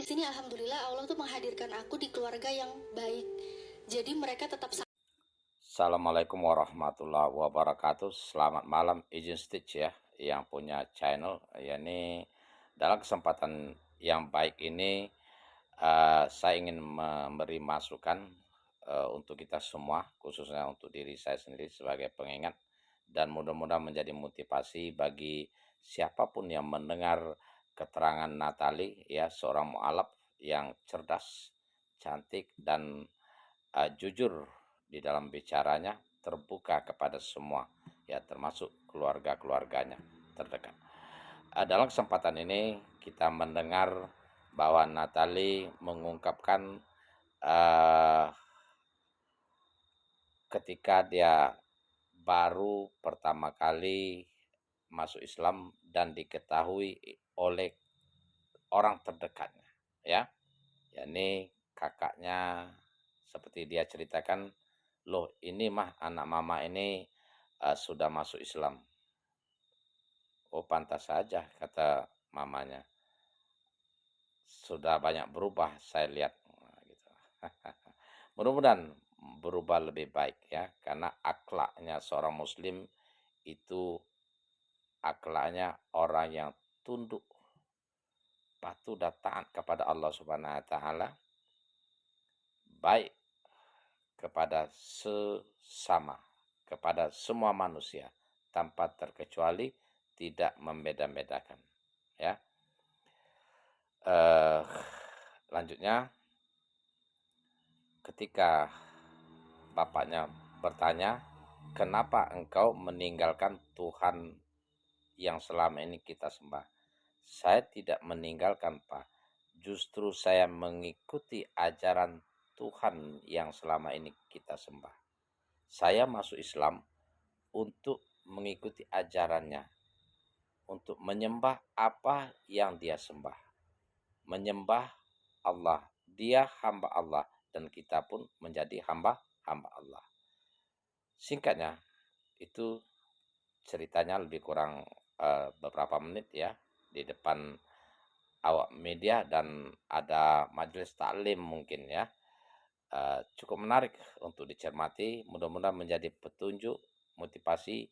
sini alhamdulillah Allah tuh menghadirkan aku di keluarga yang baik. Jadi mereka tetap. Assalamualaikum warahmatullahi wabarakatuh. Selamat malam, izin Stitch ya, yang punya channel. Ya, ini dalam kesempatan yang baik ini, saya ingin memberi masukan untuk kita semua, khususnya untuk diri saya sendiri sebagai pengingat, dan mudah-mudahan menjadi motivasi bagi siapapun yang mendengar keterangan Natali, ya, seorang mualaf yang cerdas, cantik, dan jujur di dalam bicaranya, terbuka kepada semua, ya, termasuk keluarga-keluarganya terdekat. Dalam kesempatan ini kita mendengar bahwa Natali mengungkapkan ketika dia baru pertama kali masuk Islam dan diketahui oleh orang terdekatnya, ya, yakni kakaknya. Seperti dia ceritakan, loh, ini mah anak mama ini sudah masuk Islam. Oh, pantas saja, kata mamanya, sudah banyak berubah saya lihat. Nah, gitu. Mudah-mudahan berubah lebih baik ya, karena akhlaknya seorang muslim itu akhlaknya orang yang tunduk, patuh dan taat kepada Allah Subhanahu wa taala, baik kepada sesama, kepada semua manusia tanpa terkecuali, tidak membeda-bedakan, ya. Lanjutnya, ketika bapaknya bertanya, kenapa engkau meninggalkan Tuhan yang selama ini kita sembah? Saya tidak meninggalkan, Pak. Justru saya mengikuti ajaran Tuhan yang selama ini kita sembah. Saya masuk Islam untuk mengikuti ajarannya, untuk menyembah apa yang dia sembah, menyembah Allah. Dia hamba Allah dan kita pun menjadi hamba Allah. Singkatnya, itu ceritanya lebih kurang beberapa menit ya, di depan awak media, dan ada majelis taklim mungkin ya. Cukup menarik untuk dicermati, mudah-mudahan menjadi petunjuk, motivasi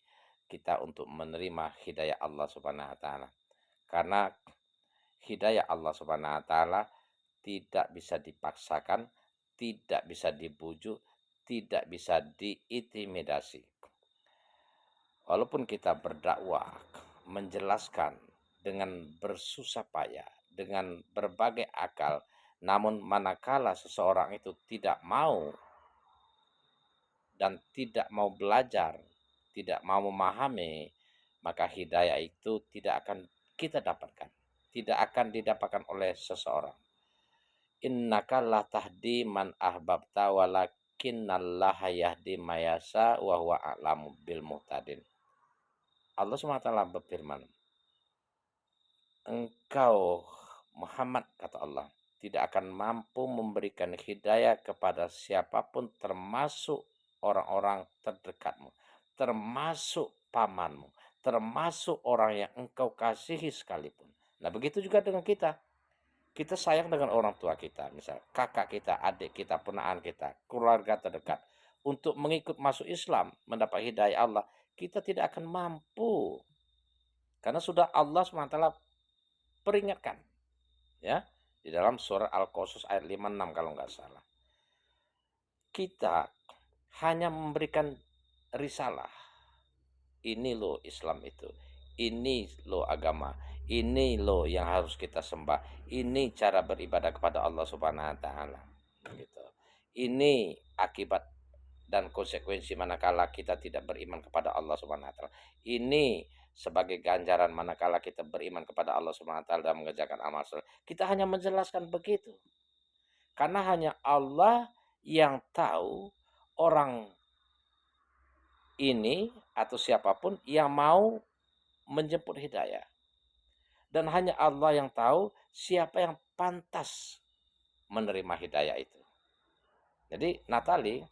kita untuk menerima hidayah Allah Subhanahu wa taala. Karena hidayah Allah Subhanahu wa taala tidak bisa dipaksakan, tidak bisa dibujuk, tidak bisa diintimidasi. Walaupun kita berdakwah, menjelaskan dengan bersusah payah, dengan berbagai akal, namun manakala seseorang itu tidak mau dan tidak mau belajar, tidak mau memahami, maka hidayah itu tidak akan kita dapatkan, tidak akan didapatkan oleh seseorang. Innaka la tahdi man ahbabta walakinnallaha yahdi mayasa wa huwa a'lamu bil muhtadin. Allah SWT berfirman, engkau Muhammad, kata Allah, tidak akan mampu memberikan hidayah kepada siapapun, termasuk orang-orang terdekatmu, termasuk pamanmu, termasuk orang yang engkau kasihi sekalipun. Nah, begitu juga dengan kita. Kita sayang dengan orang tua kita, misal kakak kita, adik kita, ponakan kita, keluarga terdekat. Untuk mengikut masuk Islam, mendapat hidayah Allah, kita tidak akan mampu. Karena sudah Allah SWT peringatkan, ya, di dalam surah Al-Qasas ayat 56 kalau nggak salah. Kita hanya memberikan risalah. Ini loh Islam itu. Ini loh agama. Ini loh yang harus kita sembah. Ini cara beribadah kepada Allah Subhanahu wa taala. Gitu. Ini akibat dan konsekuensi manakala kita tidak beriman kepada Allah Subhanahu wa taala. Ini sebagai ganjaran manakala kita beriman kepada Allah Subhanahu wa taala dan mengerjakan amal soleh. Kita hanya menjelaskan begitu. Karena hanya Allah yang tahu orang ini atau siapapun yang mau menjemput hidayah. Dan hanya Allah yang tahu siapa yang pantas menerima hidayah itu. Jadi Natali,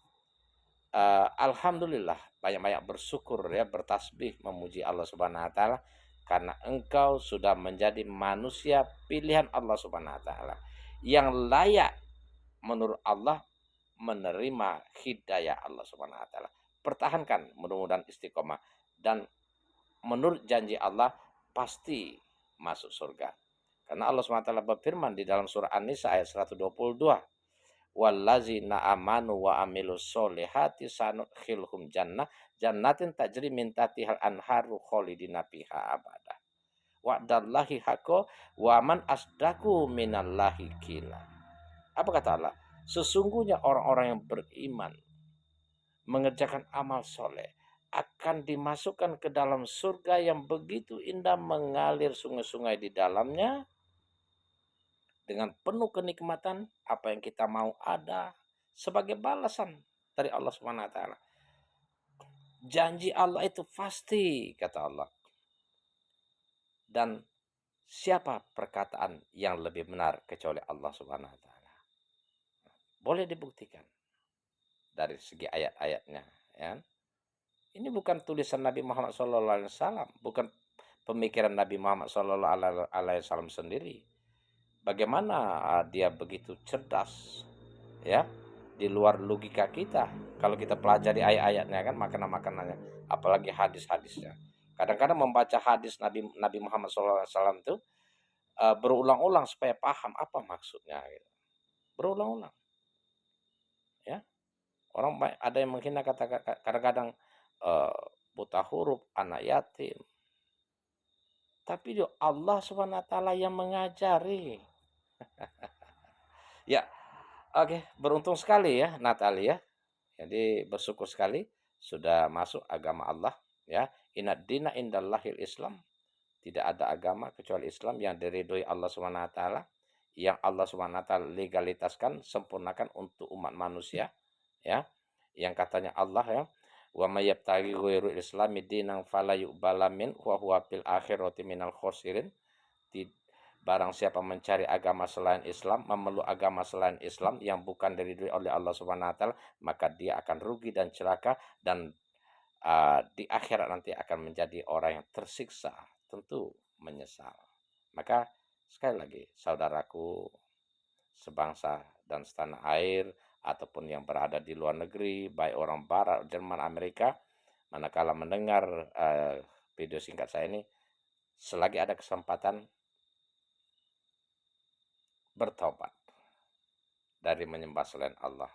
alhamdulillah, banyak-banyak bersyukur ya, bertasbih, memuji Allah Subhanahu wa taala, karena engkau sudah menjadi manusia pilihan Allah Subhanahu wa taala yang layak menurut Allah menerima hidayah Allah Subhanahu wa taala. Pertahankan, mudah-mudahan istiqomah, dan menurut janji Allah pasti masuk surga. Karena Allah Subhanahu wa taala berfirman di dalam surah An-Nisa ayat 122, wallazina amanu wa amilus solihati sanudkhilhum jannatin tajri min tahtihal anharu khalidina fiha abada. Wa'dallahi haqqo wa man asdaku minallahi qila. Apa kata Allah? Sesungguhnya orang-orang yang beriman mengerjakan amal soleh akan dimasukkan ke dalam surga yang begitu indah, mengalir sungai-sungai di dalamnya dengan penuh kenikmatan. Apa yang kita mau ada sebagai balasan dari Allah Subhanahu wa taala. Janji Allah itu pasti, kata Allah. Dan siapa perkataan yang lebih benar kecuali Allah Subhanahu wa taala? Boleh dibuktikan dari segi ayat-ayatnya, ya. Ini bukan tulisan Nabi Muhammad SAW, bukan pemikiran Nabi Muhammad SAW sendiri. Bagaimana dia begitu cerdas, ya, di luar logika kita. Kalau kita pelajari ayat-ayatnya kan, makna-maknanya, apalagi hadis-hadisnya. Kadang-kadang membaca hadis Nabi Muhammad SAW itu berulang-ulang supaya paham apa maksudnya. Gitu. Berulang-ulang, ya. Orang ada yang menghina kata kadang-kadang buta huruf, anak yatim. Tapi Allah Subhanahu wa taala yang mengajari. Ya, oke, beruntung sekali ya Natalia. Jadi bersyukur sekali sudah masuk agama Allah, ya. Inad dina indallahil Islam. Tidak ada agama kecuali Islam yang diridhoi Allah Subhanahu wa taala, yang Allah Subhanahu wa taala legalitaskan, sempurnakan untuk umat manusia, ya. Yang katanya Allah, ya, wa may yabtaghi ghairal islami dinan fala yuqbala min wa huwa fil akhirati minal khosirin. Barang siapa mencari agama selain Islam, memeluk agama selain Islam yang bukan diridhoi oleh Allah Subhanahu wa taala, maka dia akan rugi dan celaka, dan di akhirat nanti akan menjadi orang yang tersiksa, tentu menyesal. Maka sekali lagi, saudaraku sebangsa dan setanah air, ataupun yang berada di luar negeri, baik orang Barat, Jerman, Amerika, manakala mendengar video singkat saya ini, selagi ada kesempatan, bertobat dari menyembah selain Allah,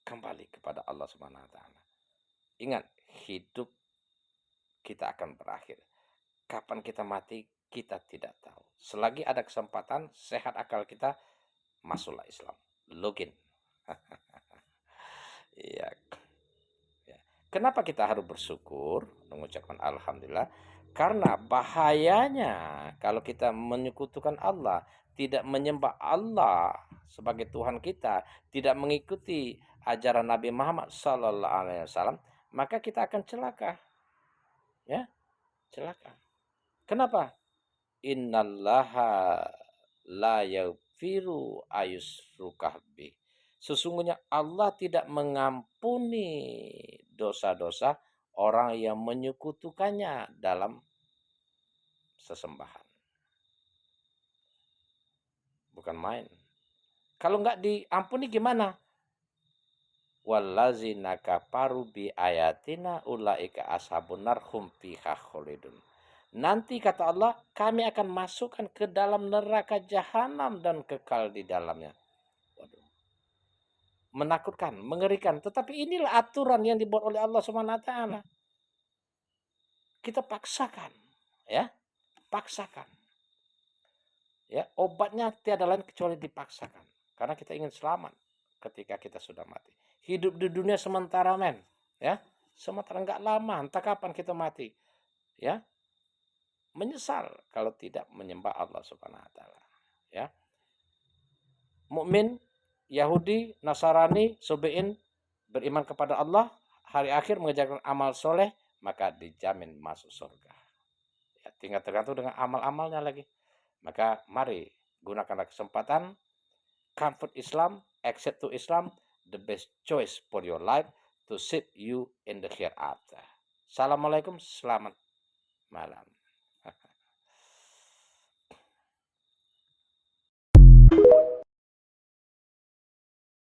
kembali kepada Allah Subhanahu wa taala. Ingat, hidup kita akan berakhir. Kapan kita mati, kita tidak tahu. Selagi ada kesempatan, sehat akal kita, masuklah Islam. Login. Iya. Ya. Kenapa kita harus bersyukur, mengucapkan alhamdulillah? Karena bahayanya kalau kita menyekutukan Allah, tidak menyembah Allah sebagai Tuhan kita, tidak mengikuti ajaran Nabi Muhammad SAW, maka kita akan celaka. Ya, celaka. Kenapa? Innallaha la yaghfiru ayusyrukah bih. Sesungguhnya Allah tidak mengampuni dosa-dosa orang yang menyekutukannya dalam sesembahan. Bukan main. Kalau nggak diampuni gimana? Wallazina kafaru bi ayatina ulaika ashabun nar hum fiha khalidun. Nanti kata Allah, kami akan masukkan ke dalam neraka jahanam dan kekal di dalamnya. Waduh. Menakutkan, mengerikan. Tetapi inilah aturan yang dibuat oleh Allah Subhanahu wa taala. Kita paksakan, ya. Paksakan. Ya, obatnya tiada lain kecuali dipaksakan. Karena kita ingin selamat ketika kita sudah mati. Hidup di dunia sementara, men, ya. Sementara, enggak lama, entah kapan kita mati. Ya. Menyesal kalau tidak menyembah Allah Subhanahu wa taala, ya. Mukmin, Yahudi, Nasrani, Subiin beriman kepada Allah, hari akhir mengerjakan amal soleh, maka dijamin masuk surga. Ya, tinggal tergantung dengan amal-amalnya lagi. Maka mari gunakanlah kesempatan, comfort Islam, accept to Islam, the best choice for your life to save you in the hereafter. Assalamualaikum, selamat malam.